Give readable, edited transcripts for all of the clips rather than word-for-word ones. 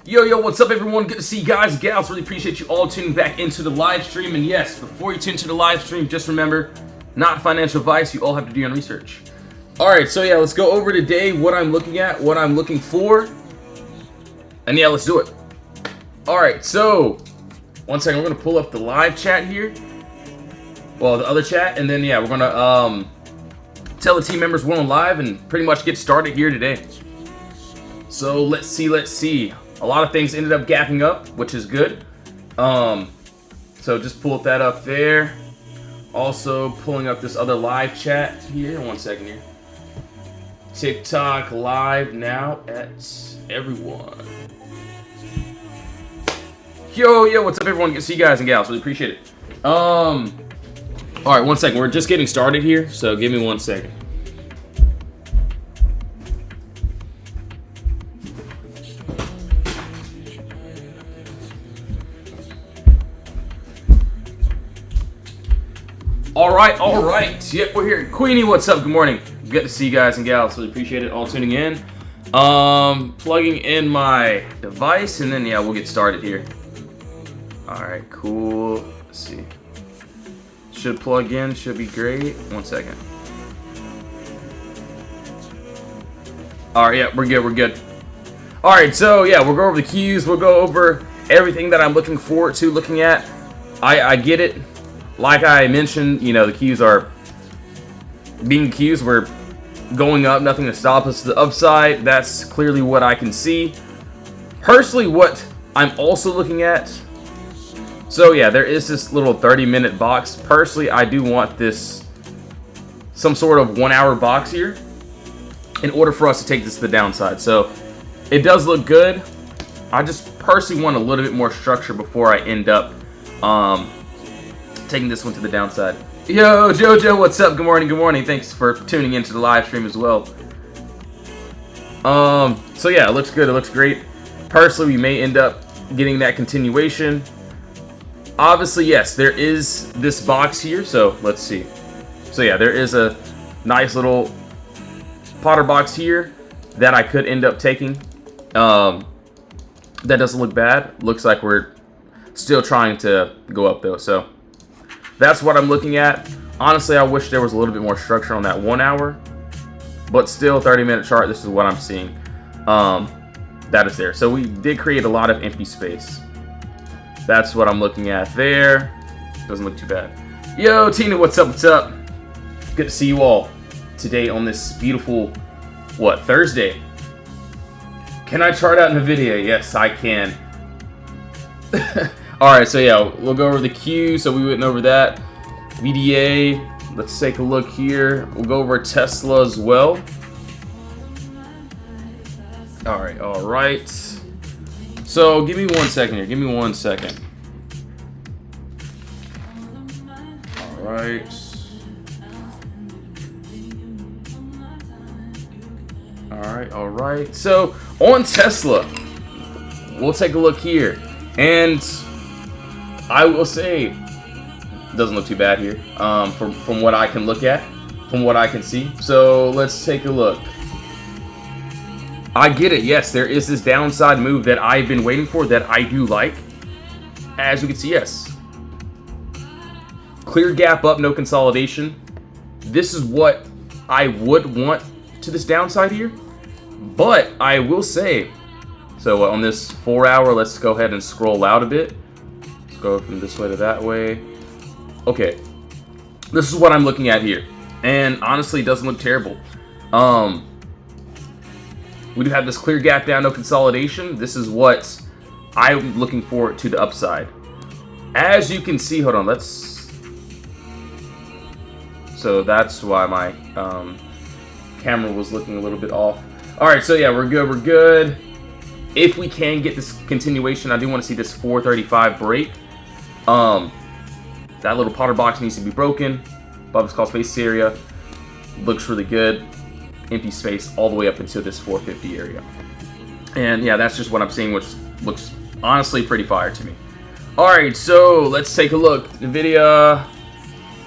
Yo, what's up everyone? Good to see you guys and gals. Really appreciate you all tuning back into the live stream. And yes, before you tune to the live stream, just remember, not financial advice. You all have to do your own research. Alright, so yeah, let's go over today what I'm looking at, what I'm looking for. And yeah, let's do it. Alright, so, one second, we're going to pull up the live chat here. Well, the other chat. And then yeah, we're going to tell the team members we're on live and pretty much get started here today. So let's see. A lot of things ended up gapping up, which is good. So just pulled that up there. Also pulling up this other live chat here. One second here. TikTok live now at everyone. Yo, what's up everyone? Good to see you guys and gals. Really appreciate it. Alright, one second. We're just getting started here, so give me 1 second. All right. Yep, we're here. Queenie, what's up? Good morning. Good to see you guys and gals. Really appreciate it. All tuning in. Plugging in my device, and then yeah, we'll get started here. All right, cool. Let's see. Should plug in. Should be great. 1 second. All right, yeah, we're good. All right, so yeah, we'll go over the cues. We'll go over everything that I'm looking forward to looking at. I get it. Like I mentioned, you know, the cues are being cues. We're going up, nothing to stop us to the upside. That's clearly what I can see. Personally, what I'm also looking at. So yeah, there is this little 30-minute box. Personally, I do want this some sort of 1 hour box here in order for us to take this to the downside. So it does look good. I just personally want a little bit more structure before I end up taking this one to the downside. Yo, Jojo, what's up? Good morning. Thanks for tuning into the live stream as well. So yeah, it looks good. It looks great. Personally, we may end up getting that continuation. Obviously, yes, there is this box here. So let's see. So yeah, there is a nice little Potter box here that I could end up taking. That doesn't look bad. Looks like we're still trying to go up though. So that's what I'm looking at. Honestly, I wish there was a little bit more structure on that 1 hour, but still 30-minute chart. This is what I'm seeing. That is there. So we did create a lot of empty space. That's what I'm looking at there. Doesn't look too bad. Yo, Tina, what's up? Good to see you all today on this beautiful, Thursday. Can I chart out NVIDIA? Yes, I can. Alright, so yeah, we'll go over the Q, so we went over that. VDA, let's take a look here. We'll go over Tesla as well. Alright. So, give me 1 second here. Alright. So, on Tesla, we'll take a look here. And I will say, it doesn't look too bad here, from what I can look at, from what I can see. So let's take a look. I get it. Yes, there is this downside move that I've been waiting for that I do like. As you can see, yes. Clear gap up, no consolidation. This is what I would want to this downside here. But I will say, so on this 4 hour, let's go ahead and scroll out a bit. Let's go from this way to that way. Okay, this is what I'm looking at here, and honestly, it doesn't look terrible. We do have this clear gap down, no consolidation. This is what I'm looking for to the upside. As you can see, hold on, so that's why my camera was looking a little bit off. All right, so yeah, we're good. If we can get this continuation, I do want to see this 435 break. That little Potter box needs to be broken. Above its call space area. Looks really good. Empty space all the way up into this 450 area. And yeah, that's just what I'm seeing, which looks honestly pretty fire to me. Alright, so let's take a look. NVIDIA.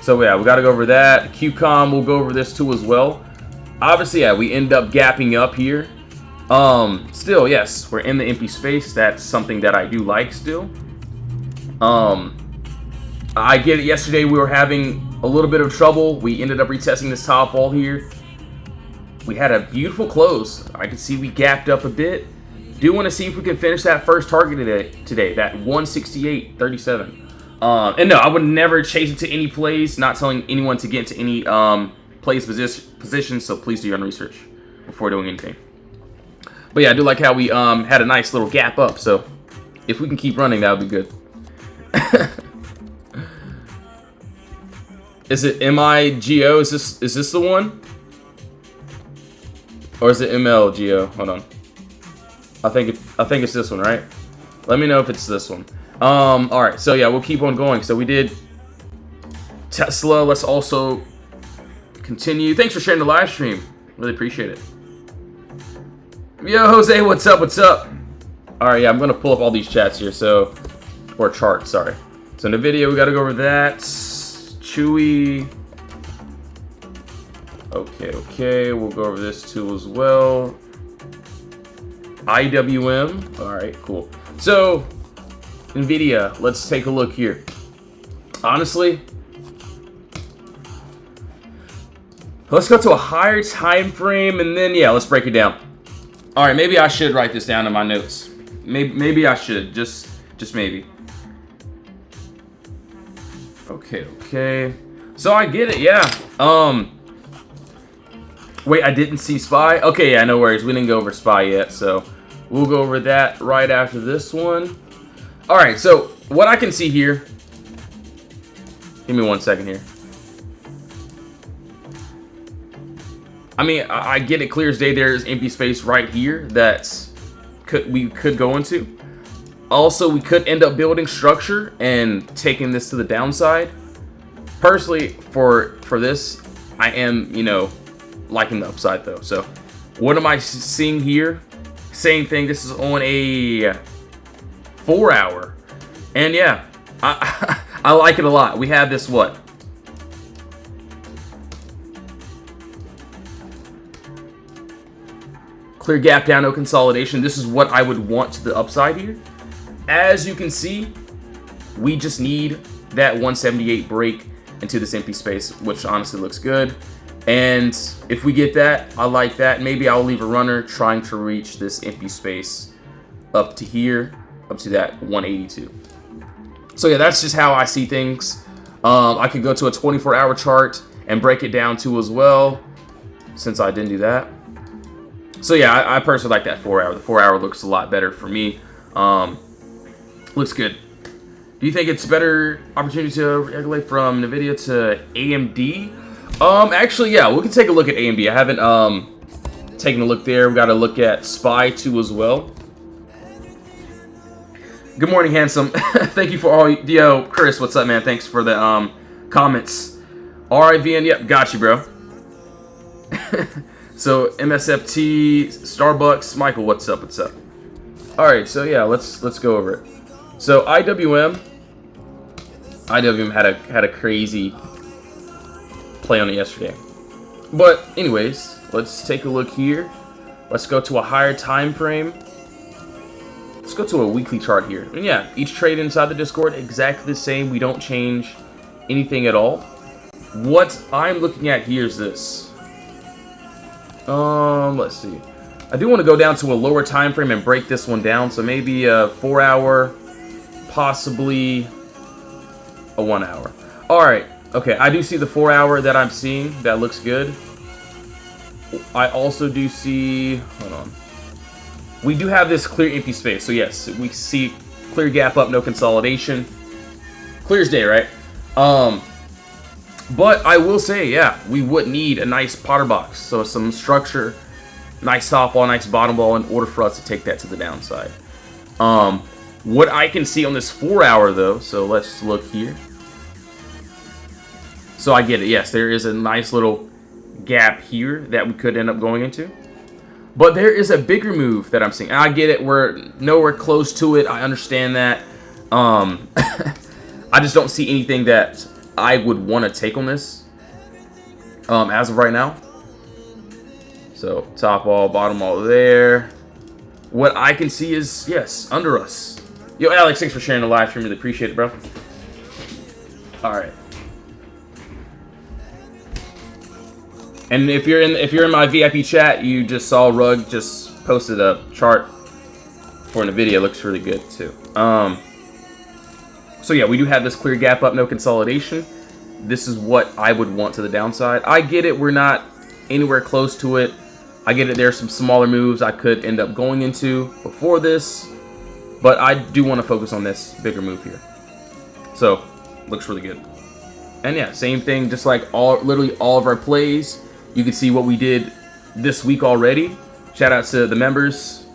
So yeah, we got to go over that. QCOM, we'll go over this too as well. Obviously, yeah, we end up gapping up here. Still, yes, we're in the empty space. That's something that I do like still. I get it. Yesterday we were having a little bit of trouble. We ended up retesting this top wall here. We had a beautiful close. I can see we gapped up a bit. Do want to see if we can finish that first target today, that 168.37. And no, I would never chase into any plays. Not telling anyone to get into any plays positions. So please do your own research before doing anything. But yeah, I do like how we had a nice little gap up. So if we can keep running, that would be good. Is it MIGO? Is this the one? Or is it MLGO? Hold on. I think it's this one, right? Let me know if it's this one. All right. So yeah, we'll keep on going. So we did Tesla. Let's also continue. Thanks for sharing the live stream. Really appreciate it. Yo, Jose, what's up? What's up? All right. Yeah, I'm gonna pull up all these chats here. So, or charts. Sorry. So in the video, we got to go over that. Chewy. Okay, we'll go over this too as well. IWM. All right, cool. So, NVIDIA, let's take a look here. Honestly, let's go to a higher time frame, and then, yeah, let's break it down. All right, maybe I should write this down in my notes. Maybe I should, just maybe. Okay. So I get it, yeah. Wait, I didn't see SPY? Okay, yeah, no worries. We didn't go over SPY yet, so we'll go over that right after this one. All right, so what I can see here, give me 1 second here. I mean, I get it clear as day. There's empty space right here that we could go into. Also, we could end up building structure and taking this to the downside. Personally, for this, I am, liking the upside though. So what am I seeing here? Same thing. This is on a 4 hour, and yeah, I like it a lot. We have this what? Clear gap down, no consolidation. This is what I would want to the upside here. As you can see, we just need that 178 break into this empty space, which honestly looks good. And if we get that, I like that. Maybe I'll leave a runner trying to reach this empty space up to here, up to that 182. So yeah, that's just how I see things. I could go to a 24-hour chart and break it down too as well, since I didn't do that. So yeah, I personally like that 4 hour. The 4 hour looks a lot better for me. Looks good. Do you think it's better opportunity to regulate from NVIDIA to AMD? Actually, yeah, we can take a look at AMD. I haven't taken a look there. We got to look at SPY too as well. Good morning, handsome. Thank you for all. Yo, Chris, what's up, man? Thanks for the comments. RIVN, yep, got you, bro. So MSFT, Starbucks, Michael, what's up? What's up? All right, so yeah, let's go over it. So IWM had a crazy play on it yesterday. But anyways, let's take a look here. Let's go to a higher time frame. Let's go to a weekly chart here. And yeah, each trade inside the Discord exactly the same. We don't change anything at all. What I'm looking at here is this. Let's see. I do want to go down to a lower time frame and break this one down. So maybe a 4 hour, possibly a 1 hour. All right. Okay, I do see the 4 hour that I'm seeing. That looks good. I also do see, hold on. We do have this clear empty space. So yes, we see clear gap up, no consolidation. Clear as day, right? But I will say, yeah, we would need a nice POTTERBOX. So some structure, nice top wall, nice bottom wall in order for us to take that to the downside. What I can see on this 4 hour though, so let's look here. So I get it. Yes, there is a nice little gap here that we could end up going into. But there is a bigger move that I'm seeing. I get it. We're nowhere close to it. I understand that. I just don't see anything that I would want to take on this as of right now. So top wall, bottom wall there. what I can see is, yes, under us. Yo, Alex, thanks for sharing the live stream. Really appreciate it, bro. All right. And if you're in my VIP chat, you just saw Rug just posted a chart for NVIDIA. It looks really good too. So yeah, we do have this clear gap up, no consolidation. This is what I would want to the downside. I get it, we're not anywhere close to it. I get it, there's some smaller moves I could end up going into before this, but I do want to focus on this bigger move here. So, looks really good. And yeah, same thing, just like literally all of our plays. You can see what we did this week already. Shout out to the members.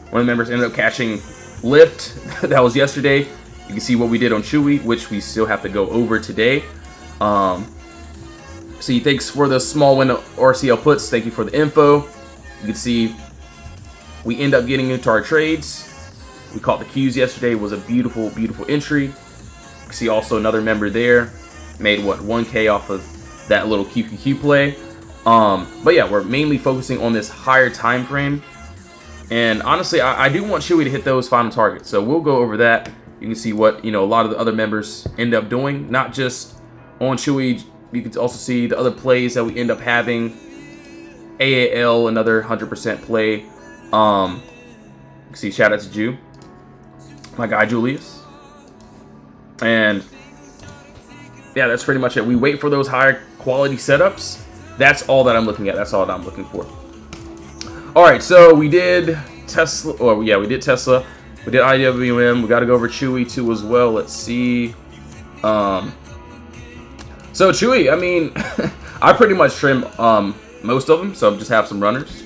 One of the members ended up catching Lift. That was yesterday. You can see what we did on Chewy, which we still have to go over today. See, thanks for the small window RCL puts. Thank you for the info. You can see we end up getting into our trades. We caught the Qs yesterday. It was a beautiful, beautiful entry. You can see also another member there. Made, what, 1K off of that little QQQ play. But yeah, we're mainly focusing on this higher time frame. And honestly, I do want Chewy to hit those final targets. So we'll go over that. You can see what, a lot of the other members end up doing. Not just on Chewy, you can also see the other plays that we end up having. AAL, another 100% play. You can see, shout out to Jew, my guy Julius. And yeah, that's pretty much it. We wait for those higher quality setups. That's all that I'm looking at. That's all that I'm looking for. All right, so we did Tesla. Or yeah, we did Tesla. We did IWM. We got to go over Chewy too as well. Let's see. So Chewy, I mean, I pretty much trim most of them. So just have some runners.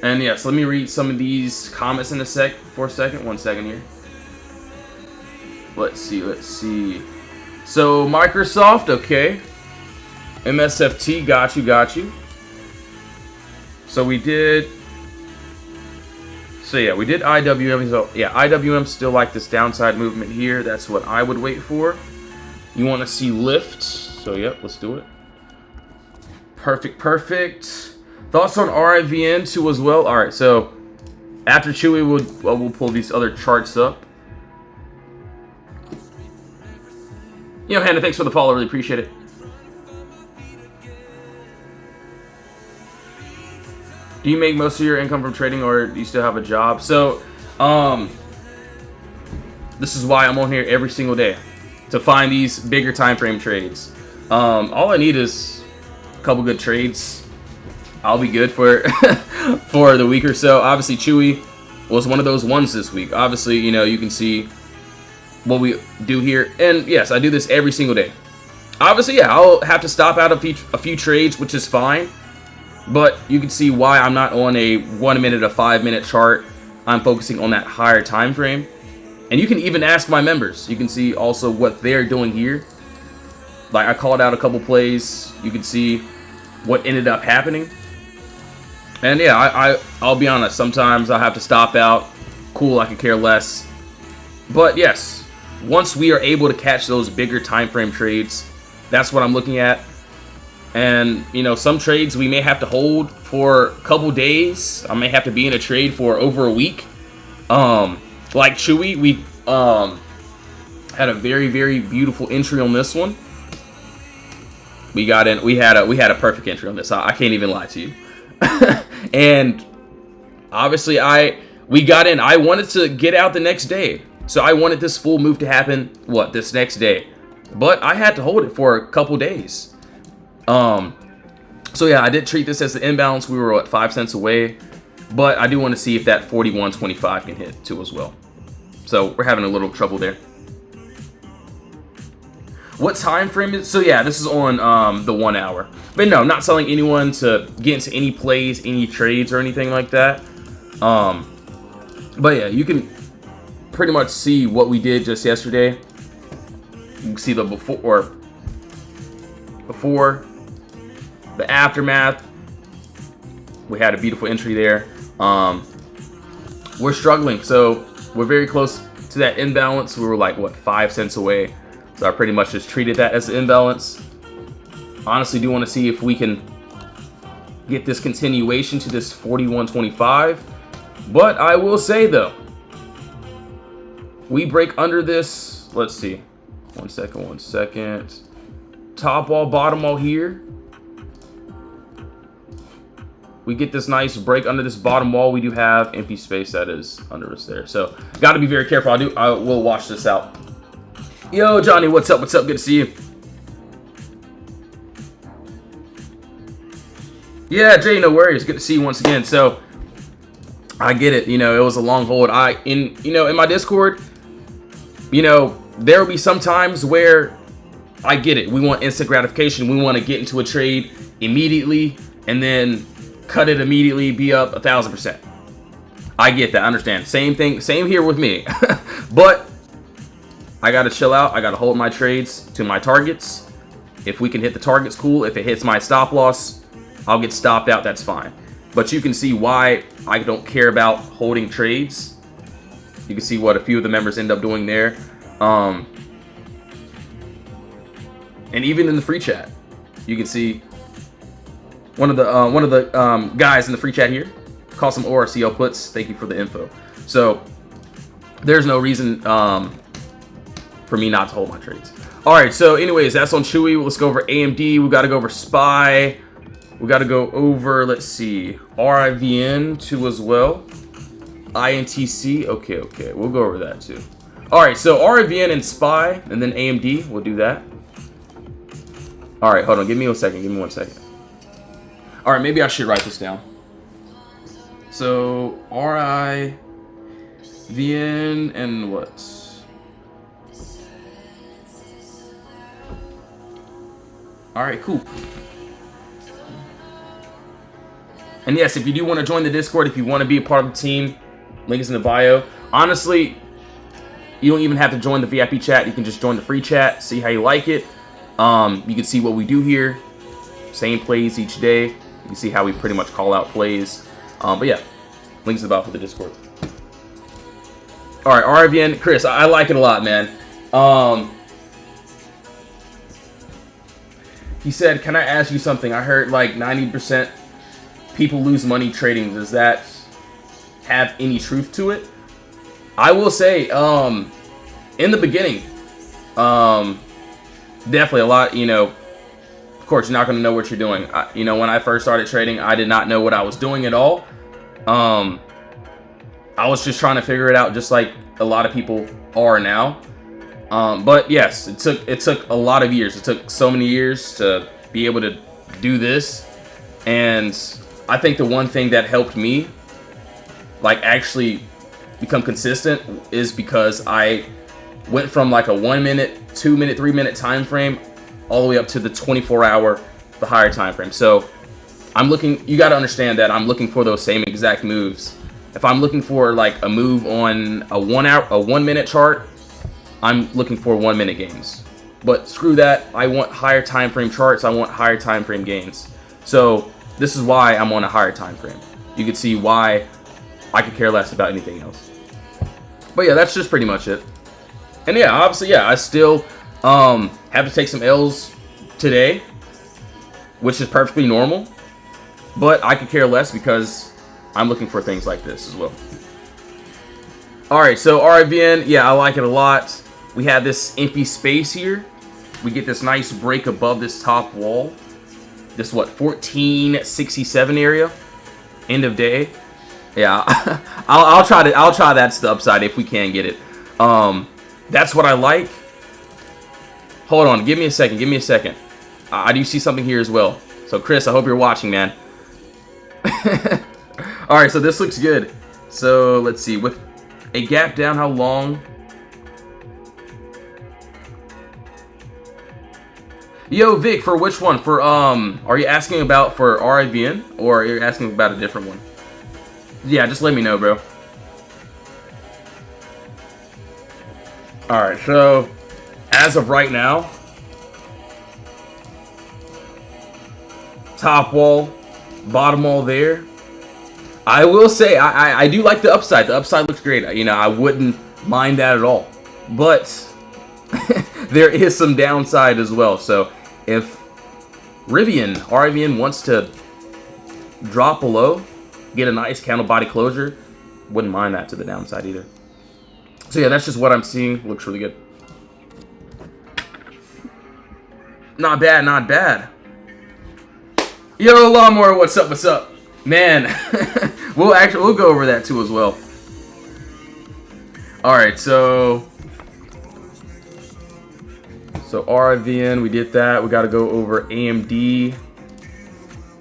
And yes, let me read some of these comments in for a second. 1 second here. Let's see. So Microsoft, okay. MSFT, got you. So we did. So yeah, we did IWM. So yeah, IWM still like this downside movement here. That's what I would wait for. You want to see lift. So yep, let's do it. Perfect. Thoughts on RIVN too as well. All right, so after Chewy, we'll pull these other charts up. Hannah, thanks for the follow. Really appreciate it. Do you make most of your income from trading, or do you still have a job? So, this is why I'm on here every single day, to find these bigger time frame trades. All I need is a couple good trades. I'll be good for for the week or so. Obviously, Chewy was one of those ones this week. Obviously, you can see what we do here. And yes, I do this every single day. Obviously, yeah, I'll have to stop out a few trades, which is fine. But you can see why I'm not on a 1 minute or 5 minute chart. I'm focusing on that higher time frame. And you can even ask my members. You can see also what they're doing here. Like I called out a couple plays. You can see what ended up happening. And yeah, I'll be honest. Sometimes I'll have to stop out. Cool, I could care less. But yes, once we are able to catch those bigger time frame trades, that's what I'm looking at. And, some trades we may have to hold for a couple days. I may have to be in a trade for over a week. Like Chewy, we had a very, very beautiful entry on this one. We got in. We had a perfect entry on this. I can't even lie to you. And obviously, we got in. I wanted to get out the next day, so I wanted this full move to happen. This next day? But I had to hold it for a couple days. So yeah, I did treat this as the imbalance. We were 5 cents away, but I do want to see if that 41.25 can hit too as well. So we're having a little trouble there. What time frame is? So yeah, this is on the 1 hour. But no, not telling anyone to get into any plays, any trades, or anything like that. But yeah, you can pretty much see what we did just yesterday. You can see the before, the aftermath. We had a beautiful entry there. We're struggling, so we're very close to that imbalance. We were like 5 cents away, so I pretty much just treated that as an imbalance. Honestly, do want to see if we can get this continuation to this 41.25. But I will say though, we break under this. Let's see. 1 second, 1 second. Top wall, bottom wall here. We get this nice break under this bottom wall. We do have empty space that is under us there. So got to be very careful. I will watch this out. Yo, Johnny, what's up? What's up? Good to see you. Yeah, Jay, no worries. Good to see you once again. So I get it. You know, it was a long hold. In my Discord, you know, there will be some times where I get it. We want instant gratification. We want to get into a trade immediately and then cut it immediately, be up 1,000%. I get that. I understand. Same thing. Same here with me. But I got to chill out. I got to hold my trades to my targets. If we can hit the targets, cool. If it hits my stop loss, I'll get stopped out. That's fine. But you can see why I don't care about holding trades. You can see what a few of the members end up doing there. And even in the free chat, you can see one of the guys in the free chat here call some ORCL puts. Thank you for the info. So there's no reason for me not to hold my trades. All right. So anyways, that's on Chewy. Let's go over AMD. We got to go over SPY. We got to go over, let's see, RIVN too as well. INTC. Okay. We'll go over that too. All right. So RIVN and SPY and then AMD. We'll do that. All right. Hold on. Give me 1 second. Give me 1 second. All right, maybe I should write this down. So RIVN and what? All right, cool. And yes, if you do want to join the Discord, if you want to be a part of the team, link is in the bio. Honestly, you don't even have to join the VIP chat. You can just join the free chat, see how you like it. You can see what we do here. Same plays each day. You can see how we pretty much call out plays. But yeah, links in the bio for the Discord. All right, RIVN, Chris, I like it a lot, man. He said, can I ask you something? I heard like 90% people lose money trading. Does that have any truth to it? I will say, in the beginning, definitely a lot, you know, of course, you're not going to know what you're doing. You know, when I first started trading, I did not know what I was doing at all. I was just trying to figure it out just like a lot of people are now. But yes, it took a lot of years. It took so many years to be able to do this. And I think the one thing that helped me like actually become consistent is because I went from like a 1 minute, 2 minute, 3 minute time frame all the way up to the 24-hour, the higher time frame. So I'm looking, you got to understand that I'm looking for those same exact moves. If I'm looking for like a move on a 1 minute chart, I'm looking for 1 minute gains. But screw that, I want higher time frame charts, I want higher time frame gains. So this is why I'm on a higher time frame. You can see why I could care less about anything else. But yeah, that's just pretty much it. And yeah, obviously, yeah, I still have to take some L's today, which is perfectly normal. But I could care less because I'm looking for things like this as well. All right, so RIVN, yeah, I like it a lot. We have this empty space here. We get this nice break above this top wall. This, what, 1467 area, end of day. Yeah, I'll try that's the upside if we can get it. That's what I like. Hold on, give me a second. I do see something here as well. So Chris, I hope you're watching, man. All right, so this looks good. So let's see, with a gap down, how long? Yo, Vic, for which one? For are you asking about for RIVN or are you asking about a different one? Yeah, just let me know, bro. All right, so as of right now, top wall, bottom wall there. I will say I do like the upside. The upside looks great. You know, I wouldn't mind that at all. But there is some downside as well. So if RIVN wants to drop below, get a nice candle body closure, wouldn't mind that to the downside either. So yeah, that's just what I'm seeing. Looks really good. Not bad, not bad. Yo, Lawnmower, what's up, what's up? Man, we'll go over that too as well. Alright, so RVN, we did that. We gotta go over AMD.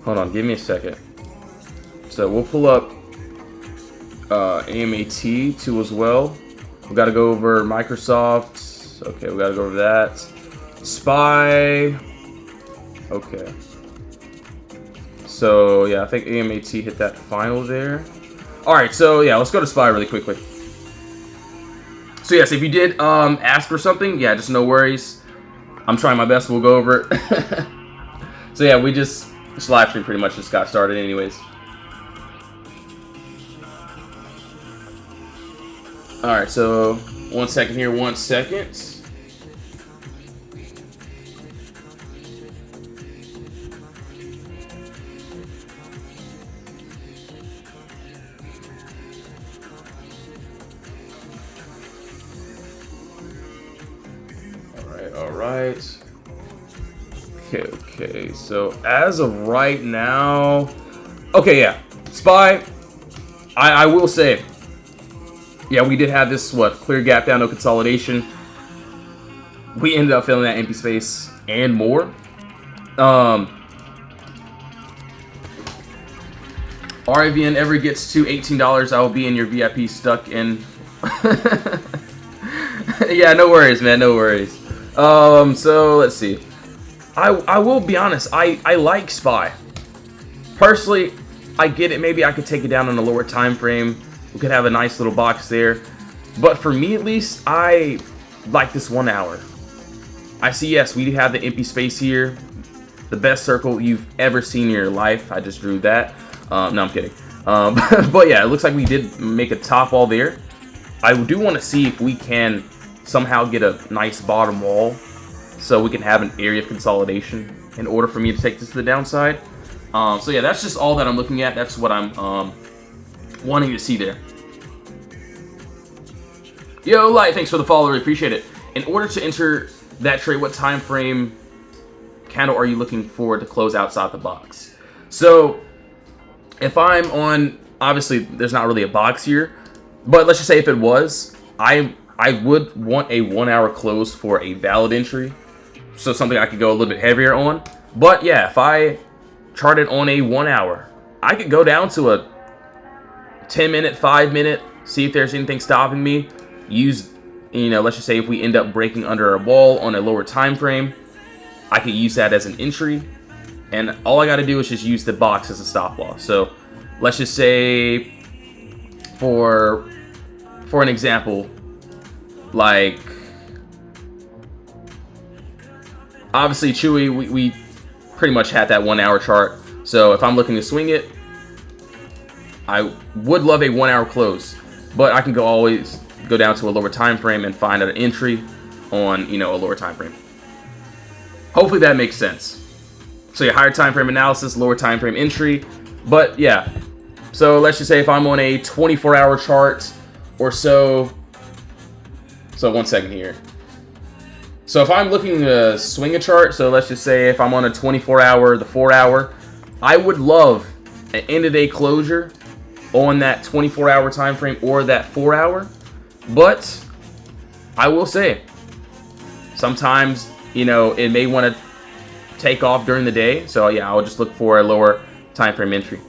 Hold on, give me a second. So we'll pull up AMAT too as well. We gotta go over Microsoft. Okay, we gotta go over that. SPY. Okay. So yeah, I think AMAT hit that final there. Alright, so yeah, let's go to SPY really quickly. So yes, if you did ask for something, yeah, just no worries. I'm trying my best, we'll go over it. So yeah, this live stream pretty much just got started anyways. Alright, so 1 second here, 1 second. Alright. Okay, so as of right now, okay, yeah, SPY, I will say, yeah, we did have this, clear gap down, no consolidation. We ended up filling that empty space and more. RAVN ever gets to $18, I will be in your VIP stuck in. Yeah, no worries, man, no worries. So let's see. I will be honest, I like SPY. Personally, I get it. Maybe I could take it down on a lower time frame. We could have a nice little box there. But for me at least, I like this 1 hour. I see, yes, we have the empty space here. The best circle you've ever seen in your life. I just drew that. No, I'm kidding. But yeah, it looks like we did make a top wall there. I do want to see if we can somehow get a nice bottom wall so we can have an area of consolidation in order for me to take this to the downside. So yeah, that's just all that I'm looking at. That's what I'm wanting to see there. Yo, Light, thanks for the follow. I appreciate it. In order to enter that trade, what time frame candle are you looking for to close outside the box? So if I'm on, obviously there's not really a box here, but let's just say if it was, I would want a 1 hour close for a valid entry. So something I could go a little bit heavier on. But yeah, if I charted on a 1 hour, I could go down to a 10-minute, 5-minute, see if there's anything stopping me. Use, let's just say if we end up breaking under a wall on a lower time frame, I could use that as an entry. And all I got to do is just use the box as a stop loss. So let's just say for an example, like obviously Chewy, we pretty much had that 1 hour chart. So if I'm looking to swing it, I would love a 1 hour close, but I can always go down to a lower time frame and find an entry on a lower time frame. Hopefully that makes sense. So yeah, higher time frame analysis, lower time frame entry. But yeah, so let's just say if I'm on a 24-hour chart or so. So 1 second here. So if I'm looking to swing a chart, so let's just say if I'm on a 24-hour, the 4-hour, I would love an end-of-day closure on that 24-hour time frame or that 4-hour. But I will say, sometimes it may want to take off during the day. So yeah, I'll just look for a lower time frame entry.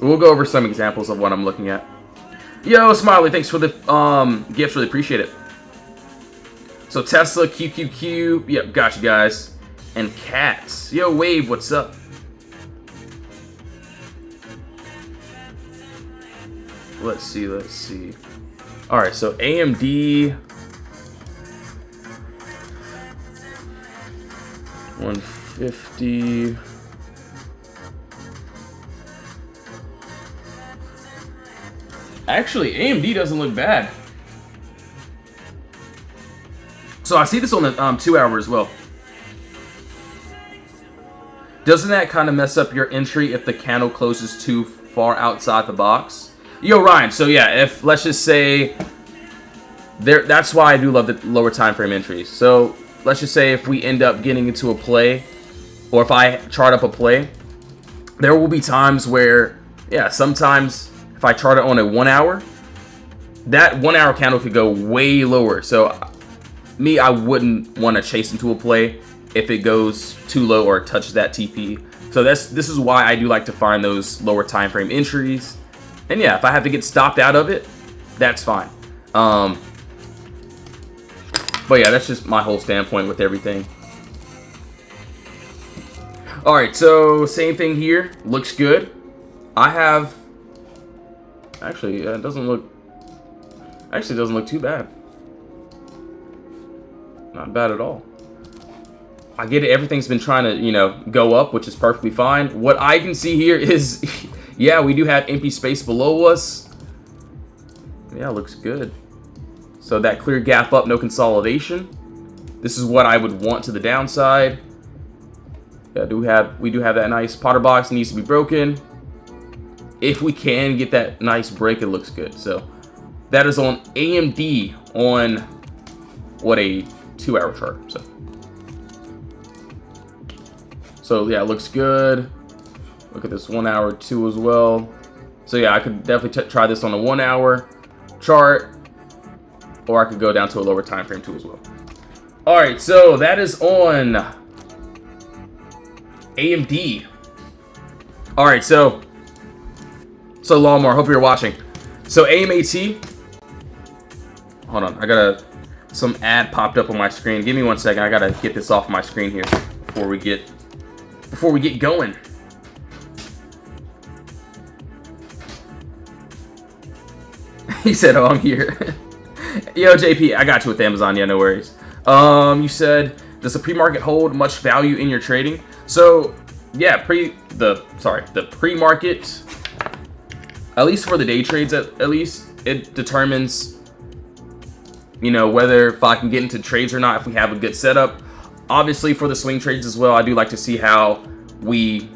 We'll go over some examples of what I'm looking at. Yo, Smiley, thanks for the gifts. Really appreciate it. So Tesla, QQQ, yep, got you guys. And Cats. Yo, Wave, what's up? Let's see. Alright, so AMD 150. Actually, AMD doesn't look bad. So I see this on the 2 hour as well. Doesn't that kind of mess up your entry if the candle closes too far outside the box? Yo, Ryan, so yeah, if, let's just say, that's why I do love the lower time frame entries. So let's just say if we end up getting into a play, or if I chart up a play, there will be times where, yeah, sometimes if I chart it on a 1 hour, that 1 hour candle could go way lower. So me, I wouldn't want to chase into a play if it goes too low or touches that TP. So this is why I do like to find those lower time frame entries. And yeah, if I have to get stopped out of it, that's fine. But yeah, that's just my whole standpoint with everything. All right, so same thing here. Looks good. I have actually it doesn't look too bad. Not bad at all. I get it. Everything's been trying to, you know, go up, which is perfectly fine. What I can see here is, yeah, we do have empty space below us. Yeah, looks good. So that clear gap up, no consolidation. This is what I would want to the downside. Yeah, we do have that nice Potter box. Needs to be broken. If we can get that nice break, it looks good. So that is on AMD on what, a 2 hour chart. So yeah, it looks good. Look at this 1 hour too as well. So yeah, I could definitely try this on a 1 hour chart, or I could go down to a lower time frame too as well. All right, so that is on AMD. All right, so Lawmore, hope you're watching. So AMAT. Hold on, some ad popped up on my screen. Give me 1 second. I gotta get this off my screen here before we get going. He said, "Oh, I'm here." Yo, JP, I got you with Amazon. Yeah, no worries. You said, does the pre-market hold much value in your trading? So, yeah, the pre-market, at least for the day trades, at least it determines, you know, whether if I can get into trades or not, if we have a good setup. Obviously, for the swing trades as well, I do like to see how we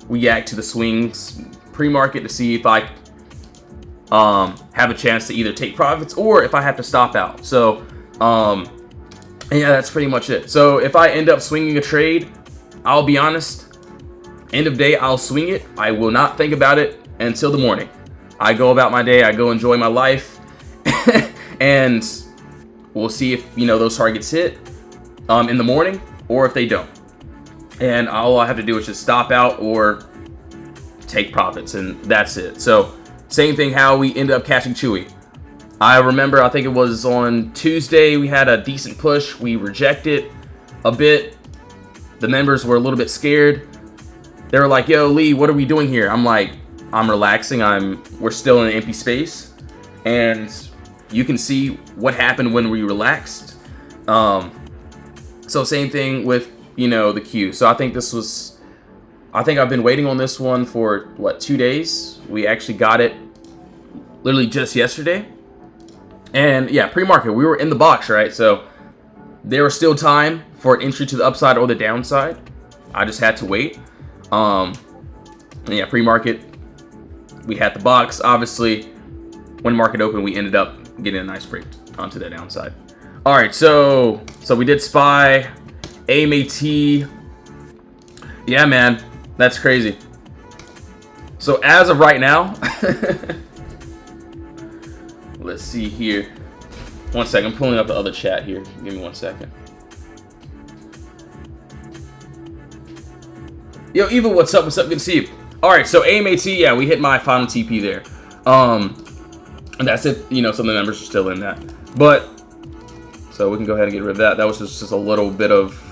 react to the swings pre-market to see if I have a chance to either take profits or if I have to stop out. So, yeah, that's pretty much it. So if I end up swinging a trade, I'll be honest, end of day, I'll swing it. I will not think about it until the morning. I go about my day, I go enjoy my life, and we'll see if, you know, those targets hit in the morning or if they don't. And all I have to do is just stop out or take profits, and that's it. So same thing how we ended up catching Chewy. I remember, I think it was on Tuesday, we had a decent push. We rejected a bit. The members were a little bit scared. They were like, "Yo, Lee, what are we doing here?" I'm like, "I'm relaxing. We're still in an empty space." And you can see what happened when we relaxed. So same thing with, you know, the Q. So I think I've been waiting on this one for, what, 2 days? We actually got it literally just yesterday. And yeah, pre-market, we were in the box, right? So there was still time for an entry to the upside or the downside. I just had to wait. And yeah, pre-market, we had the box. Obviously, when market opened, we ended up getting a nice break onto the downside. All right, so we did SPY, AMAT. Yeah, man, that's crazy. So as of right now, let's see here. 1 second, I'm pulling up the other chat here. Give me 1 second. Yo, Eva, what's up? What's up? Good to see you. All right, so AMAT, yeah, we hit my final TP there. And that's it. You know, some of the members are still in that. But, so we can go ahead and get rid of that. That was just a little bit of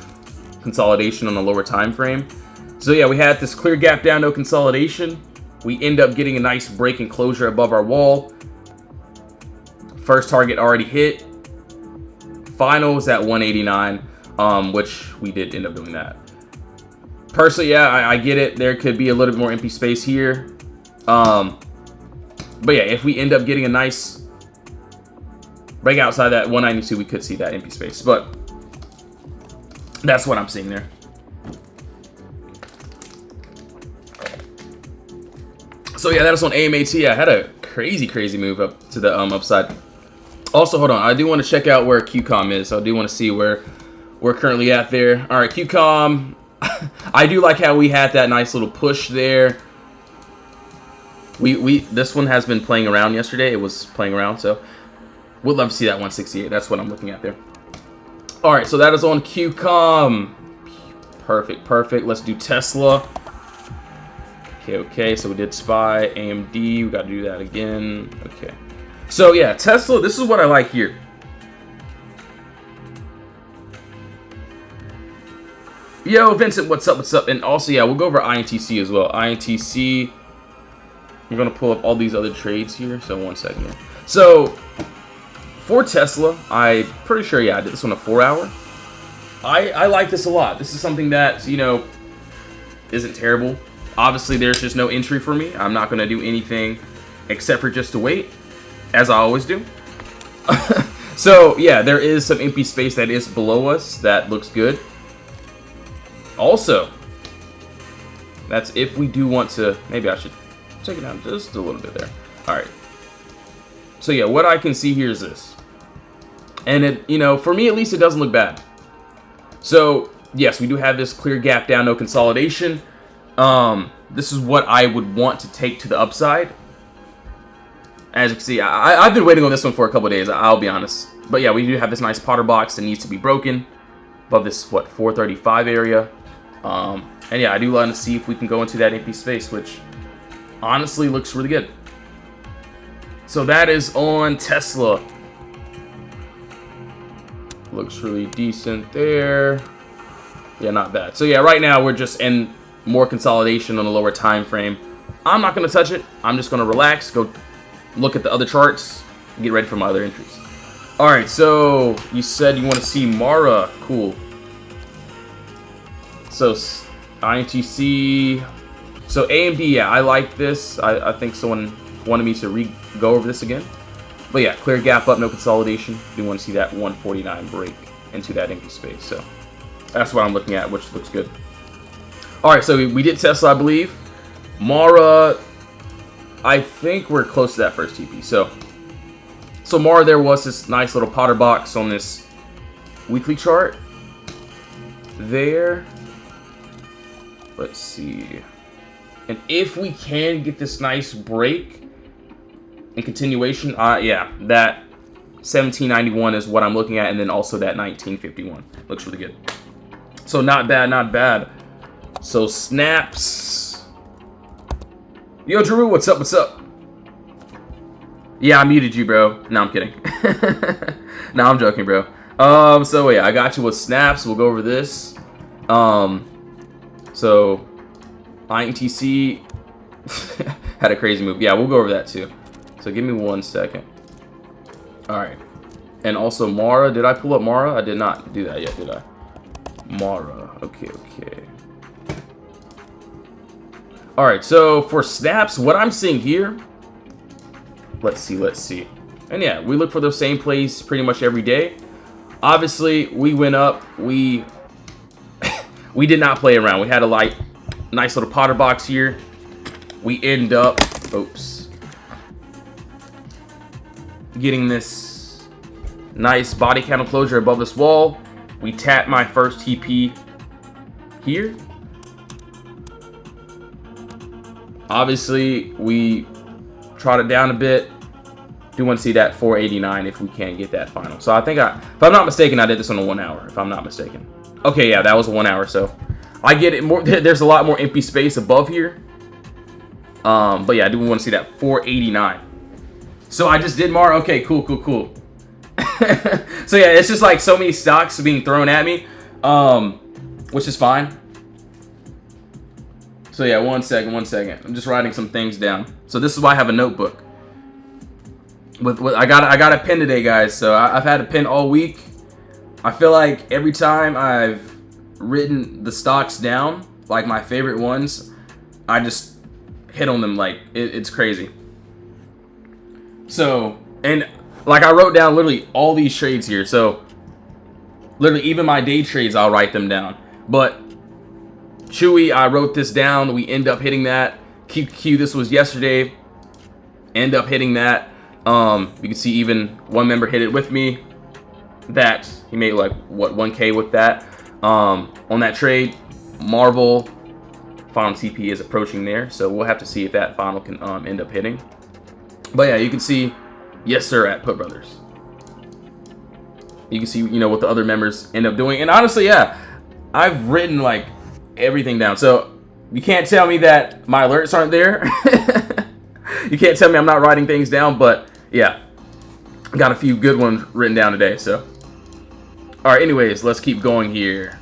consolidation on the lower time frame. So yeah, we had this clear gap down, no consolidation. We end up getting a nice break and closure above our wall. First target already hit. Finals at 189, which we did end up doing that. Personally, yeah, I get it. There could be a little bit more empty space here. But yeah, if we end up getting a nice break outside that 192, we could see that empty space. But that's what I'm seeing there. So yeah, that is on AMAT. I had a crazy move up to the upside. Also, hold on, I do want to check out where QCOM is. I do want to see where we're currently at there. All right, QCOM. I do like how we had that nice little push there. This one has been playing around yesterday. It was playing around, so we'd love to see that 168. That's what I'm looking at there. All right, so that is on QCOM. Perfect. Let's do Tesla. Okay, so we did SPY, AMD. We got to do that again. Okay. So yeah, Tesla, this is what I like here. Yo, Vincent, what's up? And also, yeah, we'll go over INTC as well. INTC, we're going to pull up all these other trades here. So, 1 second here. So, for Tesla, I'm pretty sure, yeah, I did this on a 4-hour. I like this a lot. This is something that, you know, isn't terrible. Obviously, there's just no entry for me. I'm not going to do anything except for just to wait, as I always do. So, yeah, there is some empty space that is below us. That looks good. Also, that's if we do want to, maybe I should check it out just a little bit there. All right. So yeah, what I can see here is this. And it, you know, for me at least, it doesn't look bad. So yes, we do have this clear gap down, no consolidation. This is what I would want to take to the upside. As you can see, I've been waiting on this one for a couple of days, I'll be honest. But yeah, we do have this nice Potter box that needs to be broken above this, what, 435 area. And yeah, I do want to see if we can go into that empty space, which honestly looks really good. So that is on Tesla. Looks really decent there. Yeah, not bad. So yeah, right now we're just in more consolidation on a lower time frame. I'm not going to touch it. I'm just going to relax, go look at the other charts, and get ready for my other entries. All right, so you said you want to see Mara. Cool. So INTC. So AMD, yeah, I like this. I think someone wanted me to go over this again. But yeah, clear gap up, no consolidation. Do want to see that 149 break into that empty space. So that's what I'm looking at, which looks good. All right, so we did Tesla, I believe. Mara, I think we're close to that first TP. So Mara, there was this nice little Potter box on this weekly chart there. Let's see. And if we can get this nice break and continuation, yeah, that 1791 is what I'm looking at, and then also that 1951 looks really good. So not bad. So snaps. Yo, Drew, what's up? Yeah, I muted you, bro. No, I'm kidding. No, I'm joking, bro. So yeah, I got you with snaps. We'll go over this. So INTC had a crazy move. Yeah, we'll go over that too. So give me 1 second. All right. And also Mara. Did I pull up Mara? I did not do that yet, did I? Mara. Okay. All right. So for snaps, what I'm seeing here. Let's see. And yeah, we look for the same plays pretty much every day. Obviously, we went up. We did not play around. We had a nice little Potter box here. We end up, getting this nice body candle closure above this wall. We tap my first TP here. Obviously, we trot it down a bit. Do want to see that 489 if we can get that final. So I think if I'm not mistaken, I did this on a 1 hour, if I'm not mistaken. Okay, yeah, that was a 1 hour, so I get it more. There's a lot more empty space above here. But yeah, I do want to see that 489. So I just did Mara. Okay, cool. So yeah, it's just like so many stocks being thrown at me, which is fine. So yeah, 1 second. I'm just writing some things down. So this is why I have a notebook. I got a pen today, guys. So I've had a pen all week. I feel like every time I've written the stocks down, like my favorite ones, I just hit on them like it's crazy. So, and like I wrote down literally all these trades here. So literally even my day trades, I'll write them down. But Chewy, I wrote this down. We end up hitting that. QQ, this was yesterday. End up hitting that. You can see even one member hit it with me. That he made like what 1K with that. On that trade, Marvel final TP is approaching there, so we'll have to see if that final can end up hitting. But yeah, you can see, yes sir, at Put Brothers. You can see, you know, what the other members end up doing, and honestly, yeah, I've written like everything down, so you can't tell me that my alerts aren't there. You can't tell me I'm not writing things down, but yeah, got a few good ones written down today. So, all right, anyways, let's keep going here.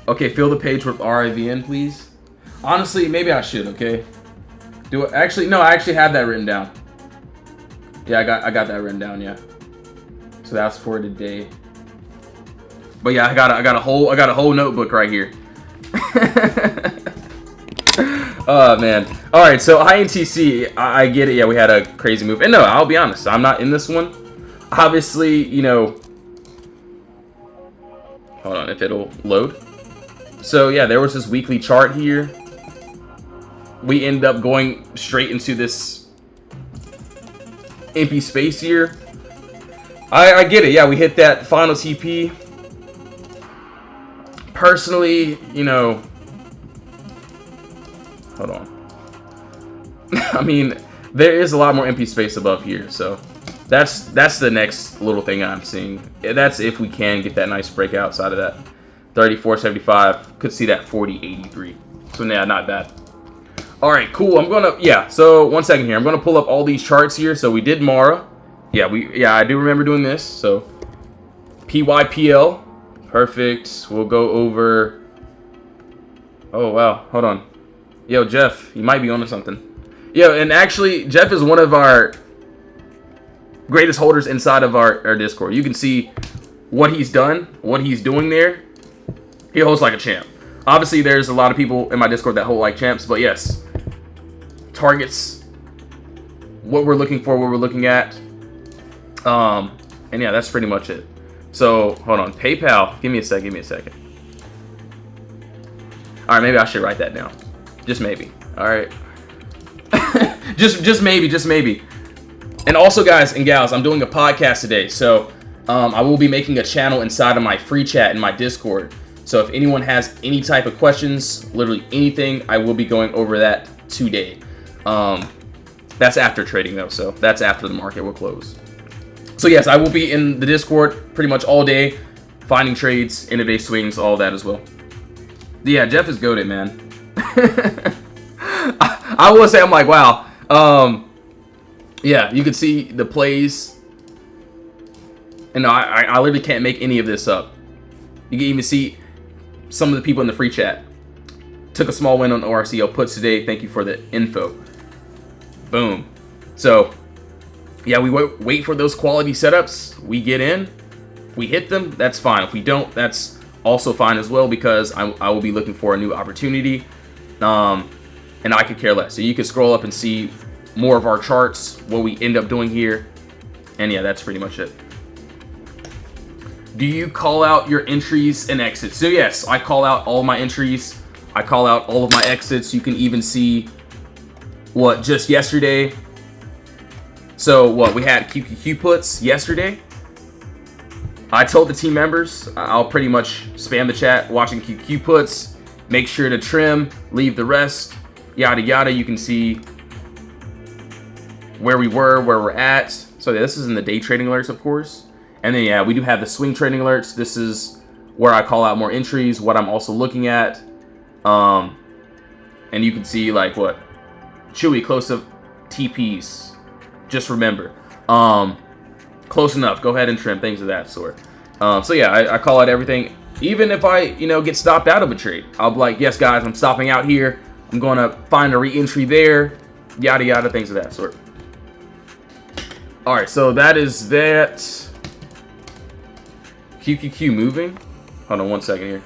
Okay, fill the page with RIVN, please. Honestly, maybe I should. Okay, do it. Actually, no, I actually have that written down. Yeah, I got that written down. Yeah, so that's for today. But yeah, I got a whole notebook right here. Oh man. All right, so INTC, I get it. Yeah, we had a crazy move, and no, I'll be honest, I'm not in this one. Obviously, you know. Hold on, if it'll load. So yeah, there was this weekly chart here. We ended up going straight into this empty space here. I get it. Yeah, we hit that final TP. Personally, you know, hold on. I mean, there is a lot more empty space above here, so that's the next little thing I'm seeing. That's if we can get that nice breakout outside of that 34.75. Could see that 40.83. So yeah, not bad. All right, cool. I'm gonna, yeah. So 1 second here. I'm gonna pull up all these charts here. So we did Mara. Yeah, I do remember doing this. So PYPL. Perfect. We'll go over. Oh wow, hold on. Yo, Jeff, you might be onto something. Yo, and actually, Jeff is one of our greatest holders inside of our Discord. You can see what he's done, what he's doing there. He holds like a champ. Obviously, there's a lot of people in my Discord that hold like champs, but yes, targets, what we're looking for, what we're looking at, and yeah, that's pretty much it. So, hold on. PayPal. Give me a second. All right, maybe I should write that down. Just maybe. All right. just maybe. And also, guys and gals, I'm doing a podcast today. So, I will be making a channel inside of my free chat in my Discord. So, if anyone has any type of questions, literally anything, I will be going over that today. That's after trading, though. So, that's after the market will close. So yes, I will be in the Discord pretty much all day, finding trades, intraday swings, all that as well. Yeah, Jeff is goated, man. I will say, I'm like, wow. Yeah, you can see the plays. And no, I literally can't make any of this up. You can even see some of the people in the free chat. Took a small win on ORCL puts today. Thank you for the info. Boom. So yeah, we wait for those quality setups. We get in, we hit them. That's fine. If we don't, that's also fine as well, because I will be looking for a new opportunity, and I could care less. So you can scroll up and see more of our charts, what we end up doing here, and yeah, that's pretty much it. Do you call out your entries and exits? So yes, I call out all my entries. I call out all of my exits. You can even see what just yesterday. So what, we had QQQ puts yesterday. I told the team members, I'll pretty much spam the chat watching QQ puts. Make sure to trim, leave the rest, yada yada. You can see where we were, where we're at. So yeah, this is in the day trading alerts, of course. And then yeah, we do have the swing trading alerts. This is where I call out more entries, what I'm also looking at. And you can see like what, Chewy close to TPs. Just remember, close enough. Go ahead and trim, things of that sort. So yeah, I call out everything. Even if I, get stopped out of a trade, I'll be like, yes, guys, I'm stopping out here. I'm going to find a re-entry there. Yada yada, things of that sort. All right, so that is that. QQQ moving. Hold on 1 second here.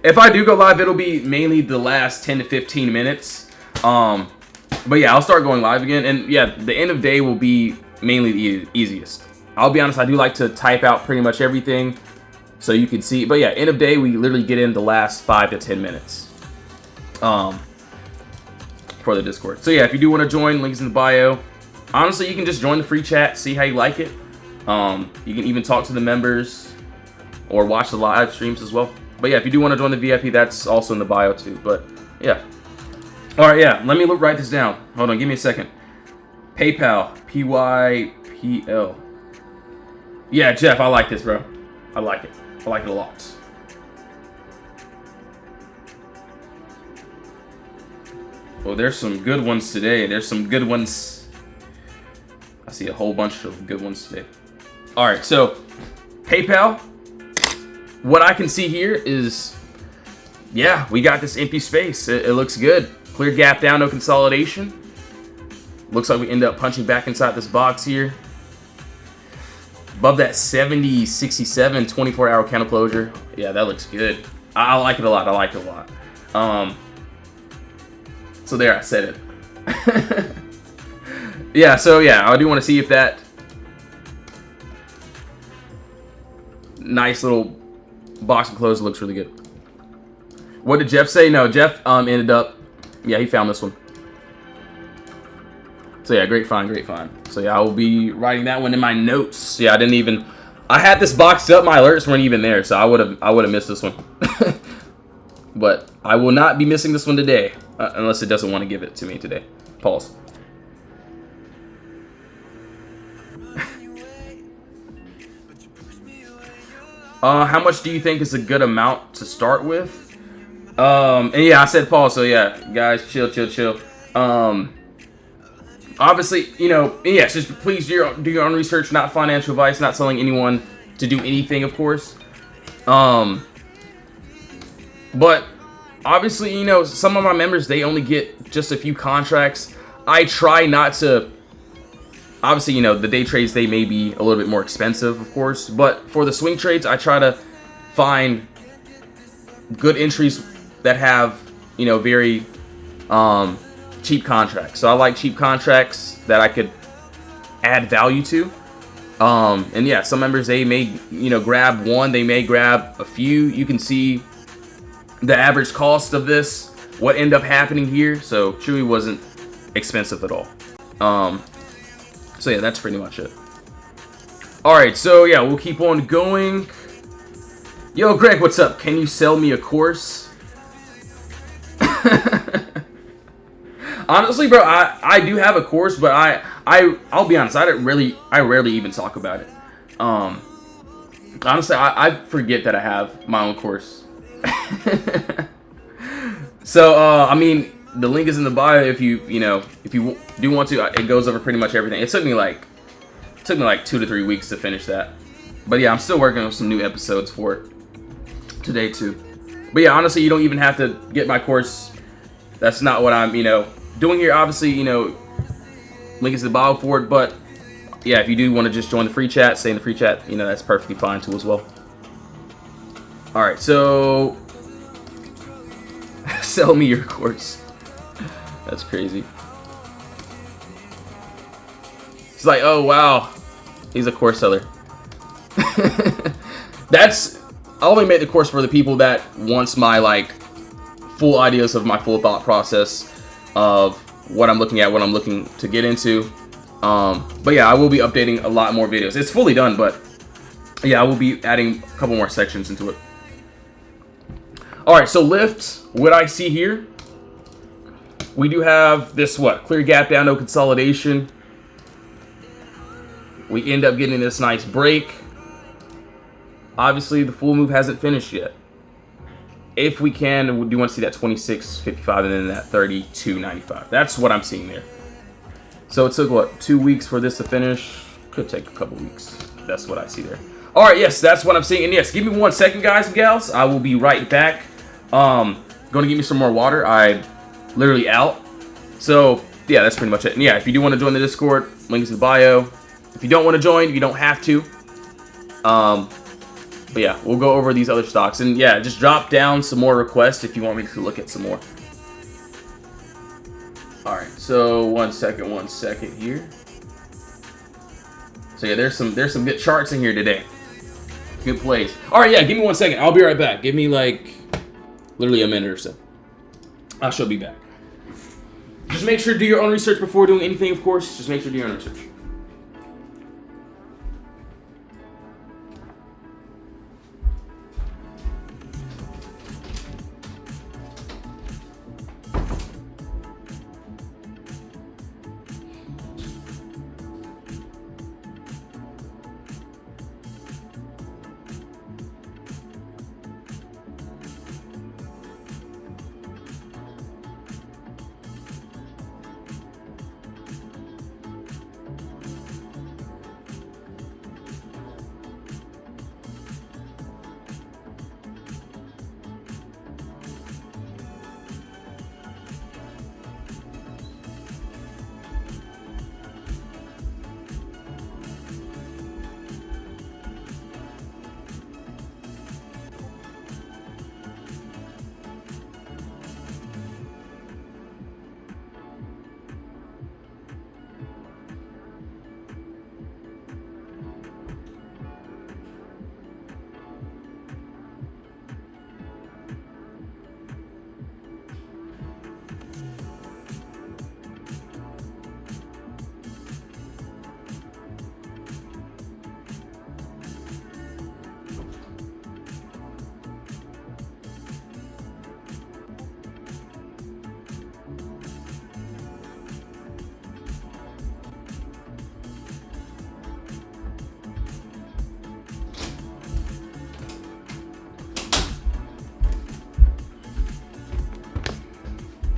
If I do go live, it'll be mainly the last 10 to 15 minutes. But yeah, I'll start going live again. And yeah, the end of day will be mainly the easiest. I'll be honest, I do like to type out pretty much everything. So you can see, but yeah, end of day, we literally get in the last 5 to 10 minutes for the Discord. So yeah, if you do want to join, links in the bio. Honestly, you can just join the free chat, see how you like it. You can even talk to the members or watch the live streams as well. But yeah, if you do want to join the VIP, that's also in the bio too. But yeah. All right, yeah, let me write this down. Hold on, give me a second. PayPal, PYPL. Yeah, Jeff, I like this, bro. I like it. I like it a lot. Well, there's some good ones today. There's some good ones. I see a whole bunch of good ones today. All right, so PayPal. What I can see here is, yeah, we got this empty space. It looks good. Clear gap down, no consolidation. Looks like we end up punching back inside this box here. Above that 70, 67, 24-hour candle closure. Yeah, that looks good. I like it a lot. I like it a lot. So there, I said it. Yeah, so yeah, I do want to see if that nice little box and close looks really good. What did Jeff say? No, Jeff ended up, yeah, he found this one. So yeah, great find, great find. So yeah, I will be writing that one in my notes. Yeah, I had this boxed up, my alerts weren't even there, so I would have missed this one. But I will not be missing this one today, unless it doesn't want to give it to me today. Pause. How much do you think is a good amount to start with? And yeah, I said pause, so yeah, guys, chill. Obviously, you know, yes, just please do your own research, not financial advice, not telling anyone to do anything, of course. But obviously, you know, some of my members, they only get just a few contracts. I try not to, obviously, you know, the day trades, they may be a little bit more expensive, of course. But for the swing trades, I try to find good entries that have, you know, very cheap contracts. So I like cheap contracts that I could add value to. And yeah, some members, they may, you know, grab one, they may grab a few. You can see the average cost of this, what ended up happening here. So Chewy wasn't expensive at all. So yeah, that's pretty much it. All right, so yeah, we'll keep on going. Yo, Greg, what's up? Can you sell me a course? Honestly, bro, I do have a course, but I'll be honest, I rarely even talk about it. Honestly, I forget that I have my own course. So I mean, the link is in the bio if you do want to. It goes over pretty much everything. It took me like 2 to 3 weeks to finish that. But yeah, I'm still working on some new episodes for it today too. But yeah, honestly, you don't even have to get my course. That's not what I'm, doing here. Obviously, link is in the bio for it. But yeah, if you do want to just join the free chat, stay in the free chat, that's perfectly fine too as well. All right, so sell me your course. That's crazy. It's like, oh wow, he's a course seller. I only made the course for the people that wants my full ideas of my full thought process of what I'm looking at, what I'm looking to get into. But yeah, I will be updating a lot more videos. It's fully done, but yeah, I will be adding a couple more sections into it. All right, so lift, what I see here, we do have this, clear gap down, no consolidation. We end up getting this nice break. Obviously, the full move hasn't finished yet. If we can, we do want to see that 26.55 and then that 32.95. That's what I'm seeing there. So it took, 2 weeks for this to finish? Could take a couple weeks. That's what I see there. All right, yes, that's what I'm seeing. And yes, give me 1 second, guys and gals. I will be right back. Going to get me some more water. I'm literally out. So, yeah, that's pretty much it. And yeah, if you do want to join the Discord, link is in the bio. If you don't want to join, you don't have to. But yeah, we'll go over these other stocks. And yeah, just drop down some more requests if you want me to look at some more. All right, so 1 second here. So yeah, there's some good charts in here today. Good plays. All right, yeah, give me 1 second. I'll be right back. Give me like literally a minute or so. I shall be back. Just make sure to do your own research before doing anything, of course. Just make sure to do your own research.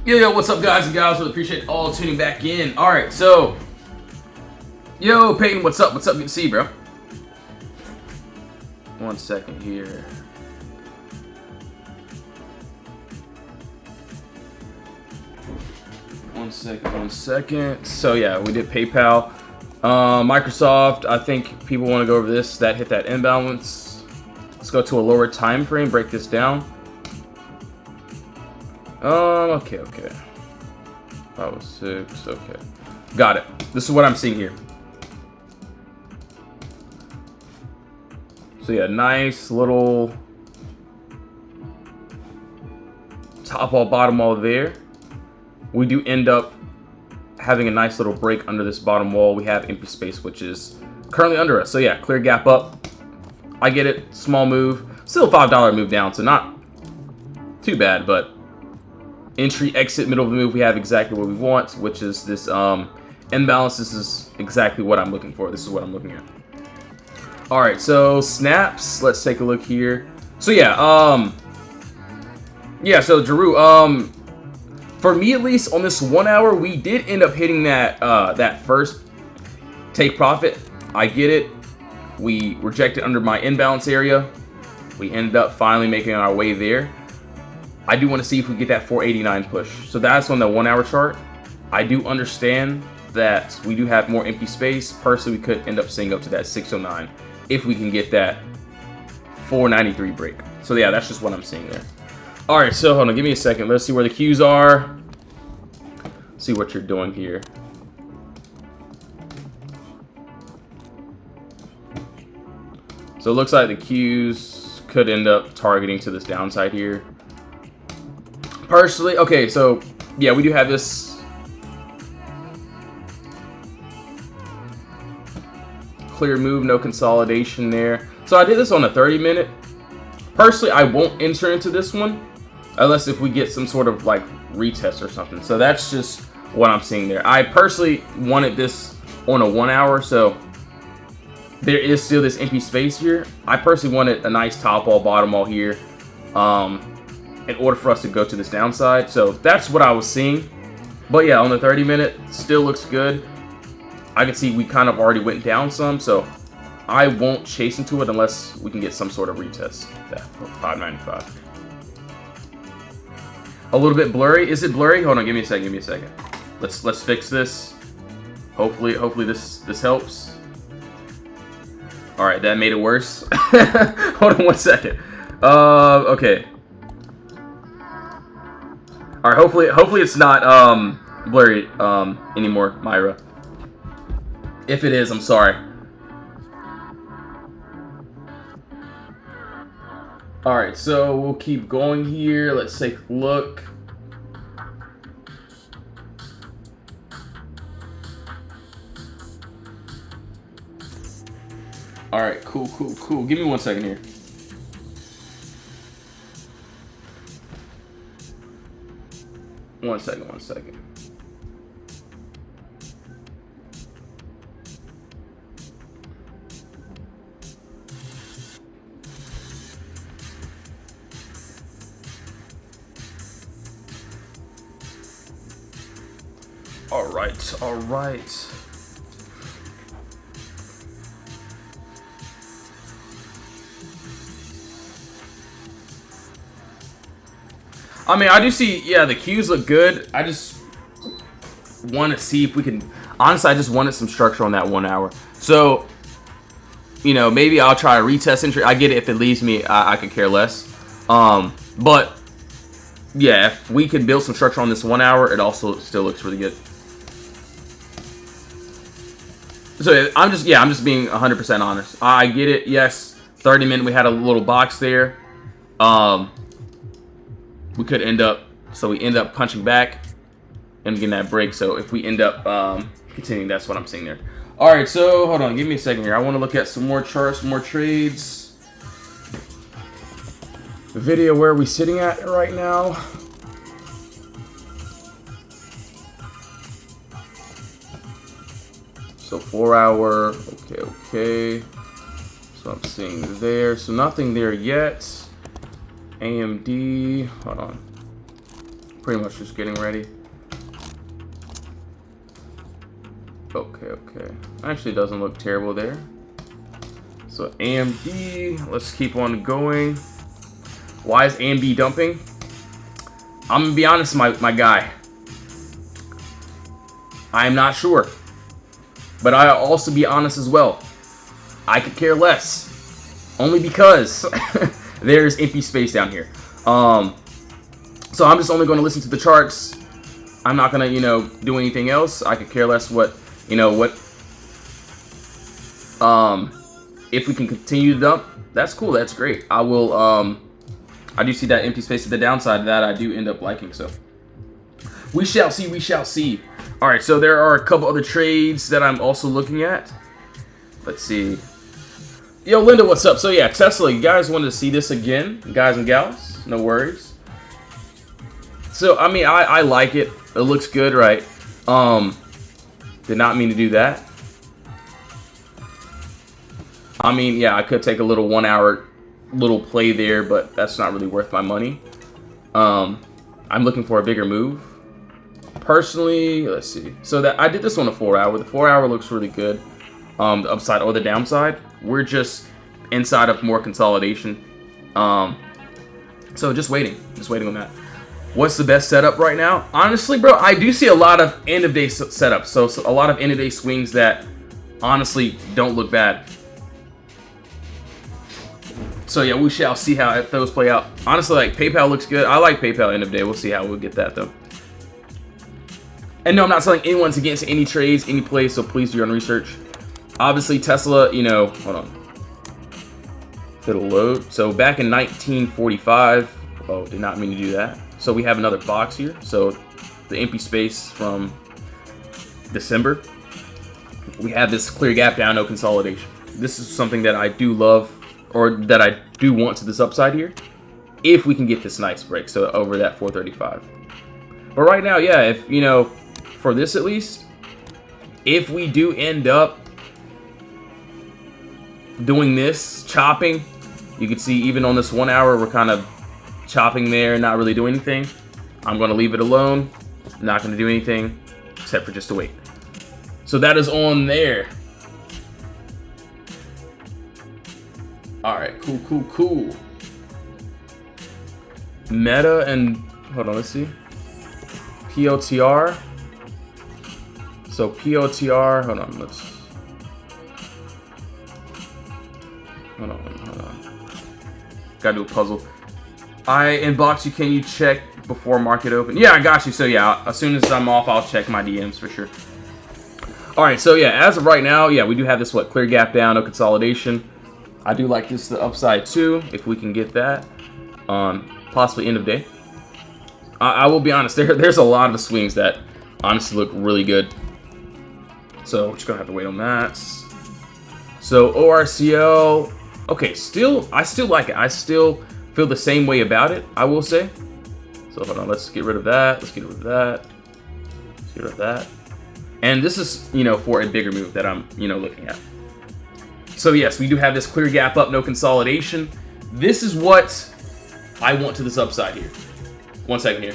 Yo, what's up, guys and gals? Really appreciate all tuning back in. All right, so, yo, Peyton, what's up? What's up? Good to see you, bro. 1 second here. One second. So, yeah, we did PayPal. Microsoft, I think people want to go over this. That hit that imbalance. Let's go to a lower time frame, break this down. Okay. 506, okay. Got it. This is what I'm seeing here. So yeah, nice little top wall, bottom wall there. We do end up having a nice little break under this bottom wall. We have empty space, which is currently under us. So yeah, clear gap up. I get it, small move. Still a $5 move down, so not too bad, but entry, exit, middle of the move, we have exactly what we want, which is this imbalance. This is exactly what I'm looking for. This is what I'm looking at. All right, so snaps. Let's take a look here. So yeah, so Drew, for me at least on this 1 hour, we did end up hitting that that first take profit. I get it. We rejected under my imbalance area. We ended up finally making our way there. I do want to see if we get that 489 push. So that's on the 1 hour chart. I do understand that we do have more empty space. Personally, we could end up seeing up to that 609 if we can get that 493 break. So yeah, that's just what I'm seeing there. All right, so hold on, give me a second. Let's see where the Qs are. See what you're doing here. So it looks like the Qs could end up targeting to this downside here. Personally, okay, so yeah, we do have this clear move, no consolidation there. So I did this on a 30-minute. Personally, I won't enter into this one unless if we get some sort of like retest or something. So that's just what I'm seeing there. I personally wanted this on a 1 hour, so there is still this empty space here. I personally wanted a nice top wall, bottom wall here. In order for us to go to this downside. So that's what I was seeing. But yeah, on the 30-minute, still looks good. I can see we kind of already went down some, so I won't chase into it unless we can get some sort of retest. That 595. A little bit blurry. Is it blurry? Hold on, give me a second. Let's fix this. Hopefully this helps. All right, that made it worse. Hold on 1 second. Okay. All right, hopefully it's not blurry anymore, Myra. If it is, I'm sorry. All right, so we'll keep going here. Let's take a look. All right, cool. Give me 1 second here. One second. All right. I mean, I do see, yeah, the cues look good. I just want to see if we can... Honestly, I just wanted some structure on that 1 hour. So, you know, maybe I'll try a retest entry. I get it. If it leaves me, I could care less. But, yeah, if we can build some structure on this 1 hour, it also still looks really good. So, I'm just being 100% honest. I get it. Yes, 30 minutes, we had a little box there. We could end up, so we end up punching back and getting that break. So if we end up continuing, that's what I'm seeing there. All right, so hold on, give me a second here. I want to look at some more charts, more trades. The video, where are we sitting at right now? So 4 hour, okay. So I'm seeing there, so nothing there yet. AMD, hold on. Pretty much just getting ready. Okay. Actually, doesn't look terrible there. So AMD, let's keep on going. Why is AMD dumping? I'm gonna be honest, my guy. I'm not sure. But I'll also be honest as well. I could care less. Only because there's empty space down here. So I'm just only going to listen to the charts. I'm not going to, do anything else. I could care less what. If we can continue to dump, that's cool. That's great. I will, I do see that empty space at the downside that I do end up liking. So we shall see. All right. So there are a couple other trades that I'm also looking at. Let's see. Yo, Linda, what's up? So yeah, Tesla, you guys wanted to see this again, guys and gals? No worries. So, I mean, I like it. It looks good, right? Did not mean to do that. I mean, yeah, I could take a little 1 hour little play there, but that's not really worth my money. I'm looking for a bigger move. Personally, let's see. So that I did this on a 4 hour. The 4 hour looks really good. The upside or the downside, we're just inside of more consolidation. So just waiting on that. What's the best setup right now? Honestly, bro, I do see a lot of end of day setups. So a lot of end of day swings that honestly don't look bad. So yeah, we shall see how those play out. Honestly, like PayPal looks good. I like PayPal end of day. We'll see how we'll get that though. And no, I'm not telling anyone's against any trades, any plays, so please do your own research. Obviously, Tesla, hold on. It'll load. So back in 1945, oh, did not mean to do that. So we have another box here. So the empty space from December. We have this clear gap down, no consolidation. This is something that I do love, or that I do want to this upside here, if we can get this nice break. So over that 435. But right now, yeah, if, for this at least, if we do end up doing this chopping, you can see even on this 1 hour we're kind of chopping there, not really doing anything. I'm going to leave it alone, not going to do anything except for just to wait. So that is on there. All right, cool. Meta and hold on, let's see. POTR. So POTR, hold on, Hold on. Gotta do a puzzle. I inbox you. Can you check before market open? Yeah, I got you. So yeah, as soon as I'm off, I'll check my DMs for sure. All right. So yeah, as of right now, yeah, we do have this clear gap down, no consolidation. I do like this, the upside too, if we can get that. Possibly end of day. I will be honest, there's a lot of swings that honestly look really good. So we're just gonna have to wait on that. So ORCL, okay, I still like it. I still feel the same way about it, I will say. So hold on, let's get rid of that. Let's get rid of that. Let's get rid of that. And this is, for a bigger move that I'm, looking at. So yes, we do have this clear gap up, no consolidation. This is what I want to this upside here. 1 second here.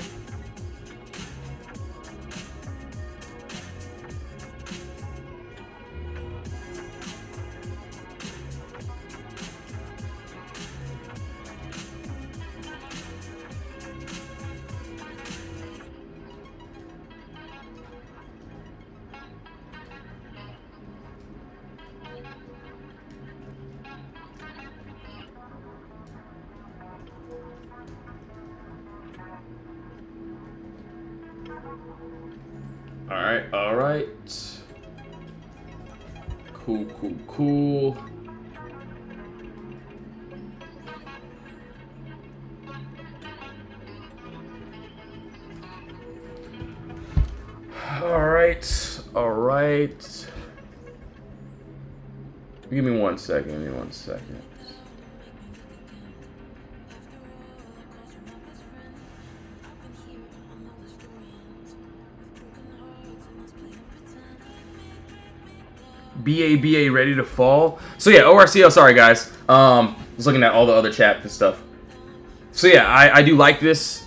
All right. Cool. All right. Give me 1 second. BA ready to fall. So yeah, ORCL, sorry guys. Was looking at all the other chat and stuff. So yeah, I do like this.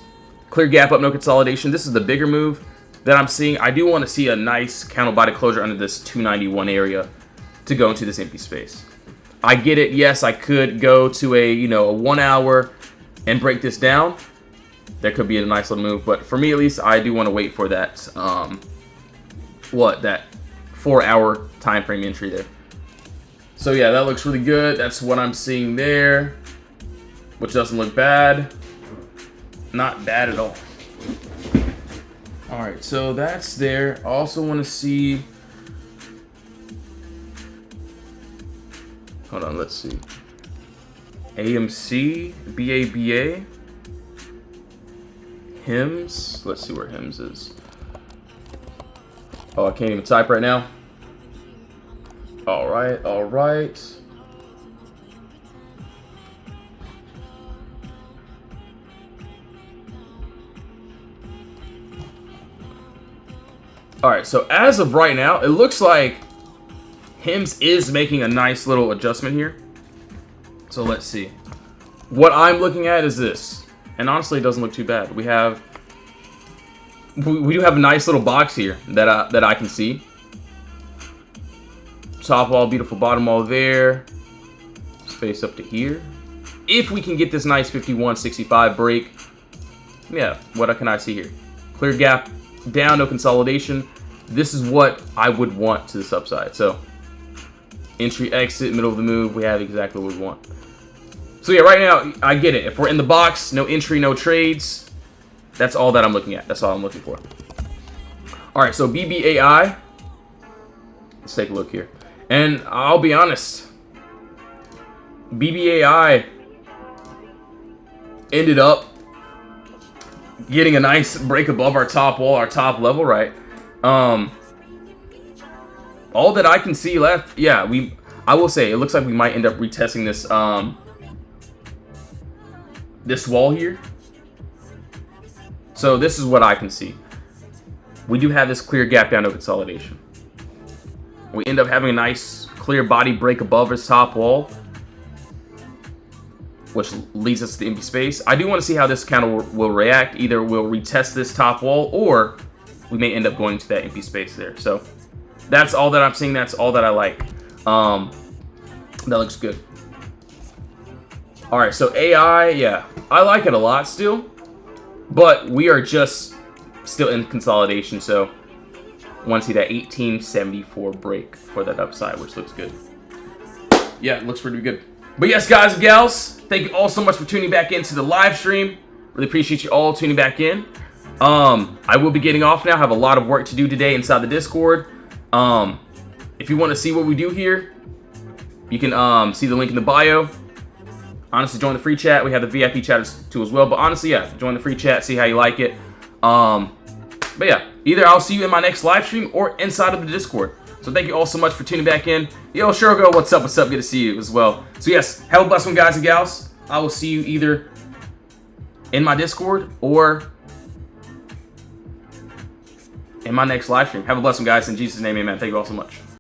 Clear gap up, no consolidation. This is the bigger move that I'm seeing. I do want to see a nice candle body closure under this 291 area to go into this empty space. I get it. Yes, I could go to a 1 hour and break this down. That could be a nice little move, but for me at least, I do want to wait for that that 4 hour time frame entry there. So yeah, that looks really good. That's what I'm seeing there, which doesn't look bad. Not bad at all. All right, so that's there. Also want to see. Hold on, let's see. AMC, BABA, HIMS. Let's see where HIMS is. Oh, I can't even type right now. All right. All right, so as of right now, it looks like HIMS is making a nice little adjustment here. So let's see. What I'm looking at is this. And honestly, it doesn't look too bad. We do have a nice little box here that I can see. Top wall, beautiful bottom wall there. Space up to here. If we can get this nice 51.65 break, yeah, what can I see here? Clear gap down, no consolidation. This is what I would want to this upside. So entry, exit, middle of the move, we have exactly what we want. So yeah, right now, I get it. If we're in the box, no entry, no trades, that's all that I'm looking at. That's all I'm looking for. All right, so BBAI. Let's take a look here. And I'll be honest, BBAI ended up getting a nice break above our top wall, our top level, right? All that I can see left, yeah, I will say it looks like we might end up retesting this this wall here. So this is what I can see. We do have this clear gap down, no consolidation. We end up having a nice clear body break above his top wall, which leads us to the empty space. I do want to see how this candle will react. Either we'll retest this top wall, or we may end up going to that empty space there. So that's all that I'm seeing. That's all that I like. That looks good. All right, so AI, yeah, I like it a lot still, but we are just still in consolidation. So want to see that 1874 break for that upside, which looks good. Yeah, it looks pretty good. But yes, guys and gals, thank you all so much for tuning back into the live stream. Really appreciate you all tuning back in. I will be getting off now. I have a lot of work to do today inside the Discord. If you want to see what we do here, You can see the link in the bio. Honestly, join the free chat. We have the VIP chat too as well. But honestly, yeah, join the free chat. See how you like it. But yeah, either I'll see you in my next live stream or inside of the Discord. So thank you all so much for tuning back in. Yo, Shergo, what's up? What's up? Good to see you as well. So yes, have a blessed one, guys and gals. I will see you either in my Discord or in my next live stream. Have a blessed one, guys. In Jesus' name, amen. Thank you all so much.